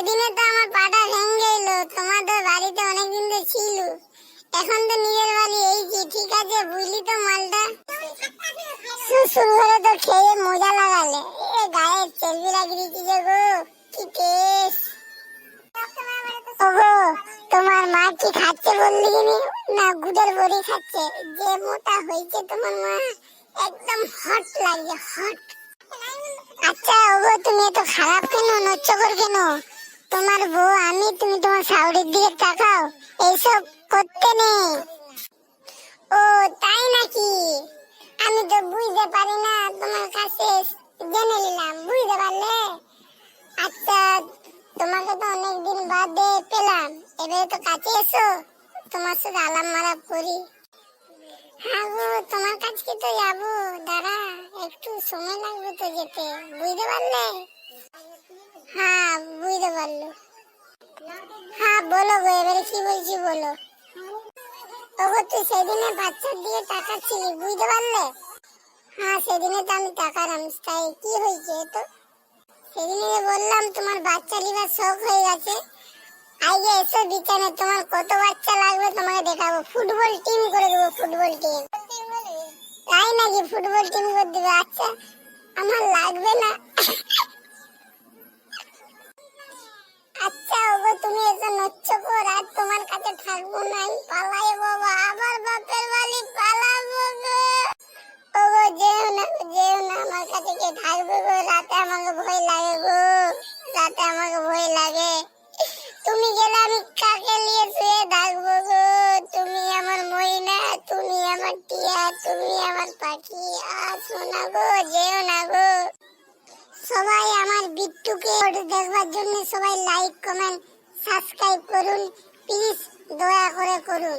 সেদিনে তো আমার পাটা ভেঙে গেল, তোমাদের বাড়িতে অনেকদিন তো ছিল, এখন তো নিজের বাড়ি এই যে, ঠিক আছে বুঝলি তো মালটা। শ্বশুর ঘরে তো খেয়ে মজা লাগালে, এ গায়ে চর্বি লাগিয়ে দিয়েছে গো, কি টেস্ট। ওগো তোমার মা কি খাচ্ছে বললি কিনি, না গুড়ের বড়ি খাচ্ছে? যে মোটা হয়েছে তোমার মা, একদম হট লাগছে, হট। আচ্ছা ওগো তুমি এত খারাপ কেন, নচ্চকর কেন? তোমার বউ আমি, তুমি তোমার শাশুড়ির দিকে তাকাও, এইসব করতে নেই। ও তাই নাকি? আমি তো বুঝতে পারি না, তোমার কাছে জেনে নিলাম, বুঝতে পারলে? আচ্ছা তোমাকে তো অনেকদিন বাদে পেলাম, এবারে তো কাছে এসো, তোমার সাথে আলাপ মারাপ করি। হ্যাঁ গো তোমার কাছে তো যাবো, দাঁড়া একটু সময় লাগবে তো যেতে, বুঝতে পারলে? হ্যাঁ বুঝতে পারলো। হ্যাঁ বলো গো, এবারে কি বলছি বলো। ওগো তুই সেদিনে বাচ্চার দিয়ে টাকা ছিলি, বুঝতে পারলে? হ্যাঁ সেদিনে তো আমি টাকা রাখছি, তাই কি হয়েছে তো? সেদিনে বললাম তোমার বাচ্চা লিবার শখ হয়ে গেছে, আইগে এসো বিছানে, তোমার কত বাচ্চা লাগবে তোমাকে দেখাবো, ফুটবল টিম করে দেবো, ফুটবল টিম। তাই নাকি, ফুটবল টিম করে দেবে? আচ্ছা আমার লাগবে না। আচ্ছা ওগো তুমি এসে নচ্চকর, আর তোমার কাছে থাকবো না, আমি পালাই বাবা, আবার বাপের বাড়ি পালাবো গো। ওগো যেও না, যেও না, আমার কাছে কে থাকবে গো, রাতে আমাকে ভয় লাগে গো, রাতে আমাকে ভয় লাগে। তুমি গেলে আমি কাকে নিয়ে শুয়ে থাকবো গো? তুমি আমার ময়না, তুমি আমার টিয়া, তুমি আমার পাখি, আর শোনা গো, যেও না গো। সবাই আমার বিট্টুকে দেখবার জন্য সবাই লাইক কমেন্ট সাবস্ক্রাইব করুন, প্লিজ দয়া করে করুন।